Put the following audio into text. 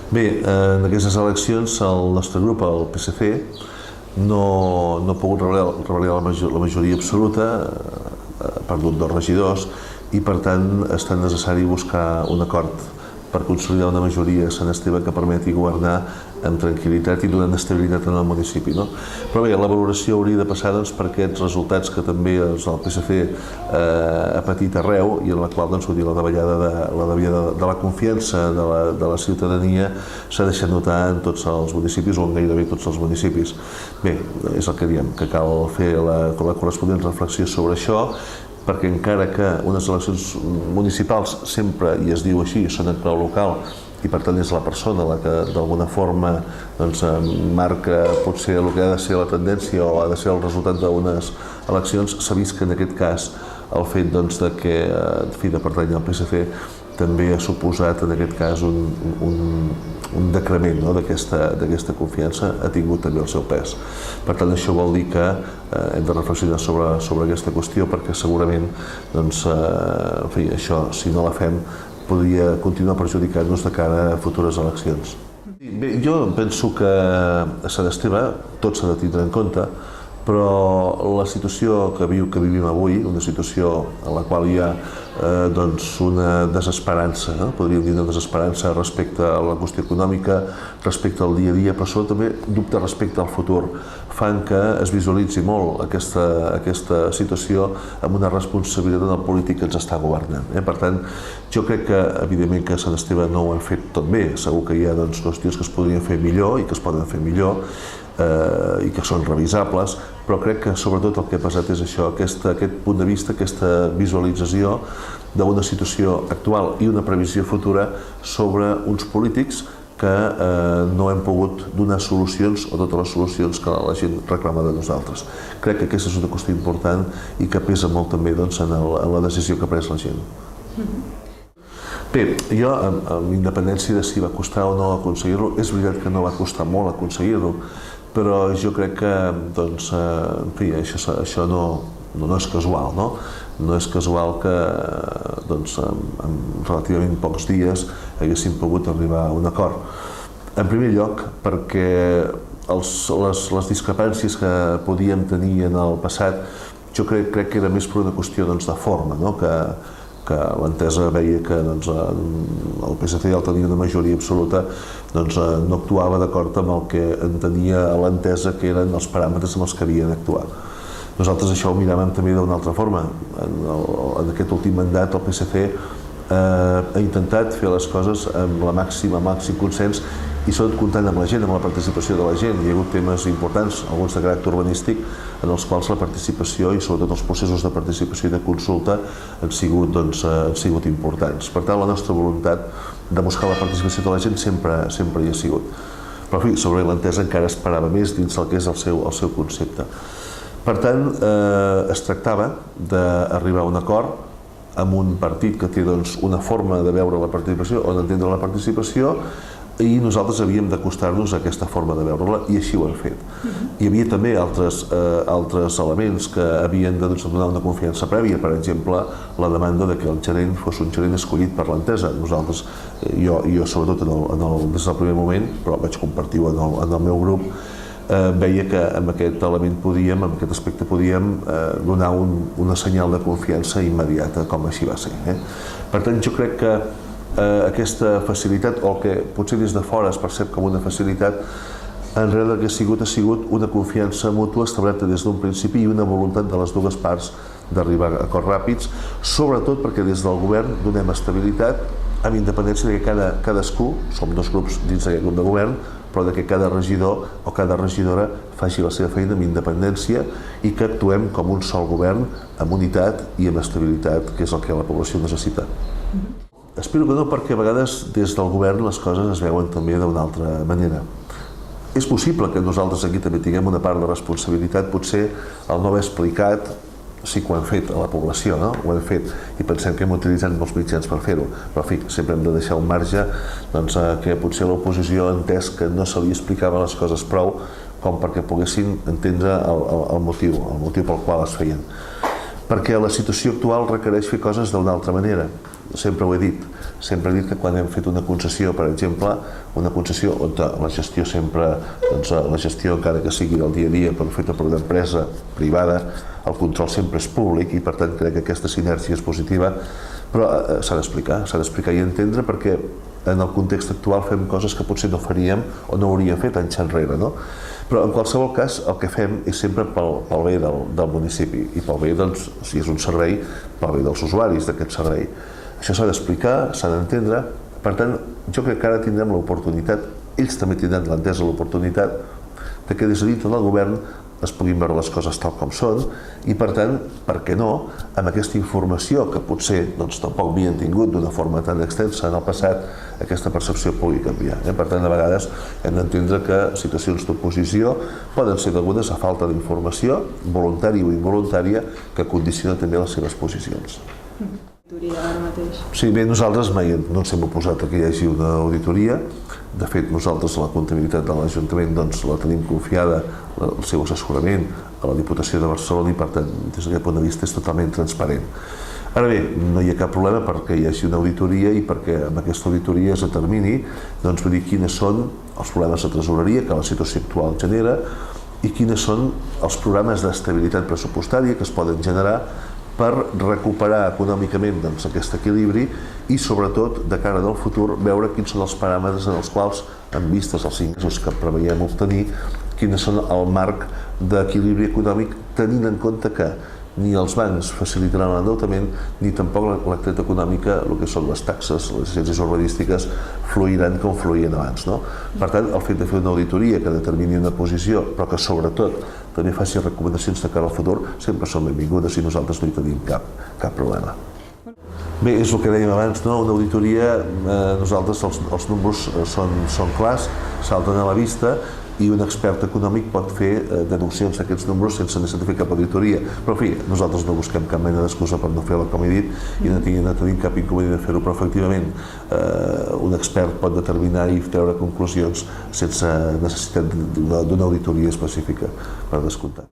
Bé, en aquestes eleccions el nostre grup, el PSC, no ha pogut revelar la majoria absoluta, ha perdut 2 regidors i per tant és tan necessari buscar un acord per consolidar una majoria a Sant Esteve que permeti governar amb tranquil·litat i donant estabilitat en el municipi. Però bé, la valoració hauria de passar per aquests resultats que també el PSC ha patit arreu i en la qual la davallada de la confiança de la ciutadania s'ha deixat notar en tots els municipis o en gairebé tots els municipis. Bé, és el que diem, que cal fer la corresponent reflexió sobre això, perquè encara que unes eleccions municipals sempre, i es diu així, són en clau local i per tant és la persona la que d'alguna forma marca potser el que ha de ser la tendència o ha de ser el resultat d'unes eleccions, s'ha vist que en aquest cas el fet de que de pertany al PSC també ha suposat en aquest cas un decrement d'aquesta confiança, ha tingut també el seu pes. Per tant, això vol dir que hem de reflexionar sobre aquesta qüestió perquè segurament, això, si no la fem, podria continuar perjudicant-nos de cara a futures eleccions. Bé, jo penso que a Sant Esteve tot s'ha de tindre en compte, però la situació que vivim avui, una situació en la qual hi ha una desesperança, podríem dir una desesperança respecte a la qüestió econòmica, respecte al dia a dia, però sobretot també dubte respecte al futur, fan que es visualitzi molt aquesta situació amb una responsabilitat en el polític que ens està governant. Per tant, jo crec que, evidentment, que a Sant Esteve no ho hem fet tot bé, segur que hi ha qüestions que es podrien fer millor i que es poden fer millor, i que són revisables, però crec que sobretot el que ha passat és això, aquest punt de vista, aquesta visualització d'una situació actual i una previsió futura sobre uns polítics que no hem pogut donar solucions o totes les solucions que la gent reclama de nosaltres. Crec que aquesta és una qüestió important i que pesa molt també en la decisió que ha pres la gent. Bé, jo, amb independència de si va costar o no aconseguir-lo, és veritat que no va costar molt aconseguir-lo, però jo crec que, això no és casual, no? No és casual que, en relativament pocs dies haguéssim pogut arribar a un acord. En primer lloc, perquè les discrepàncies que podíem tenir en el passat, jo crec que era més per una qüestió de forma, que l'entesa veia que el PSC, al tenir una majoria absoluta, no actuava d'acord amb el que entenia l'entesa que eren els paràmetres amb els que havia d'actuar. Nosaltres això ho miràvem també d'una altra forma. En aquest últim mandat el PSC ha intentat fer les coses amb el màxim consens i sobretot comptant amb la gent, amb la participació de la gent. Hi ha hagut temes importants, alguns de caràcter urbanístic, en els quals la participació i sobretot els processos de participació i de consulta han sigut importants. Per tant, la nostra voluntat de buscar la participació de la gent sempre hi ha sigut. Però, en fi, sobre l'entesa encara esperava més dins del que és el seu concepte. Per tant, es tractava d'arribar a un acord amb un partit que té una forma de veure la participació o d'entendre la participació i nosaltres havíem d'acostar-nos a aquesta forma de veure-la i així ho hem fet. Hi havia també altres elements que havien de donar una confiança prèvia, per exemple, la demanda que el gerent fos un gerent escollit per l'entesa. Nosaltres, jo sobretot des del primer moment, però vaig compartir-ho en el meu grup, veia que amb aquest element amb aquest aspecte podíem donar una senyal de confiança immediata, com així va ser. Per tant, jo crec que aquesta facilitat, o que potser des de fora es percep com una facilitat, en realitat el que ha sigut una confiança mútua establerta des d'un principi i una voluntat de les dues parts d'arribar a acords ràpids, sobretot perquè des del govern donem estabilitat amb independència de que cadascú, som 2 grups dins d'aquest grup de govern, però que cada regidor o cada regidora faci la seva feina amb independència i que actuem com un sol govern amb unitat i amb estabilitat, que és el que la població necessita. Espero que no, perquè a vegades des del govern les coses es veuen també d'una altra manera. És possible que nosaltres aquí també tinguem una part de responsabilitat, potser el no haver explicat sí que ho hem fet a la població, ho hem fet i pensem que hem utilitzat molts mitjans per fer-ho, però en fi, sempre hem de deixar un marge que potser l'oposició ha entès que no se li explicava les coses prou com perquè poguessin entendre el motiu pel qual es feien. perquè la situació actual requereix fer coses d'una altra manera. Sempre ho he dit. Sempre he dit que quan hem fet una concessió, per exemple, una concessió on la gestió sempre, doncs la gestió encara que sigui del dia a dia feta per una empresa privada, el control sempre és públic i per tant crec que aquesta sinergia és positiva, però s'ha d'explicar i entendre perquè en el context actual fem coses que potser no faríem o no hauríem fet anys enrere, no? Però en qualsevol cas el que fem és sempre pel bé del municipi i pel bé, doncs, si és un servei, pel bé dels usuaris d'aquest servei. Això s'ha d'explicar, s'ha d'entendre, per tant, jo crec que ara tindrem l'oportunitat, ells també tindran l'entesa l'oportunitat de que des de dintre del govern es puguin veure les coses tal com són i, per tant, per què no, amb aquesta informació que potser tampoc havien tingut d'una forma tan extensa en el passat, aquesta percepció pugui canviar. Per tant, a vegades hem d'entendre que situacions d'oposició poden ser degudes a falta d'informació, voluntària o involuntària, que condiciona també les seves posicions. Ara mateix. Sí, bé, nosaltres mai no ens hem oposat a que hi hagi una auditoria. De fet, nosaltres la comptabilitat de l'Ajuntament la tenim confiada, el seu assessorament, a la Diputació de Barcelona i, per tant, des d'aquest punt de vista és totalment transparent. Ara bé, no hi ha cap problema perquè hi hagi una auditoria i perquè amb aquesta auditoria es determini quines són els problemes de tresoreria que la situació actual genera i quines són els programes d'estabilitat pressupostària que es poden generar per recuperar econòmicament aquest equilibri i, sobretot, de cara al futur, veure quins són els paràmetres en els quals, en vistes als ingressos que preveiem obtenir, quins són el marc d'equilibri econòmic, tenint en compte que ni els bancs facilitaran l'endeutament ni tampoc l'activitat econòmica, el que són les taxes, les llicències urbanístiques, fluiran com fluïen abans. Per tant, el fet de fer una auditoria que determini una posició, però que sobretot també faci recomanacions de cara al futur, sempre són benvingudes i nosaltres no hi tenim cap problema. Bé, és el que dèiem abans, una auditoria, nosaltres els números són clars, salten a la vista i un expert econòmic pot fer deduccions d'aquests números sense necessitar fer cap auditoria. Però, en fi, nosaltres no busquem cap mena d'excusa per no fer-la, com he dit, i no tenim cap inconvenient de fer-ho, però, efectivament, un expert pot determinar i treure conclusions sense necessitat d'una auditoria específica, per descomptat.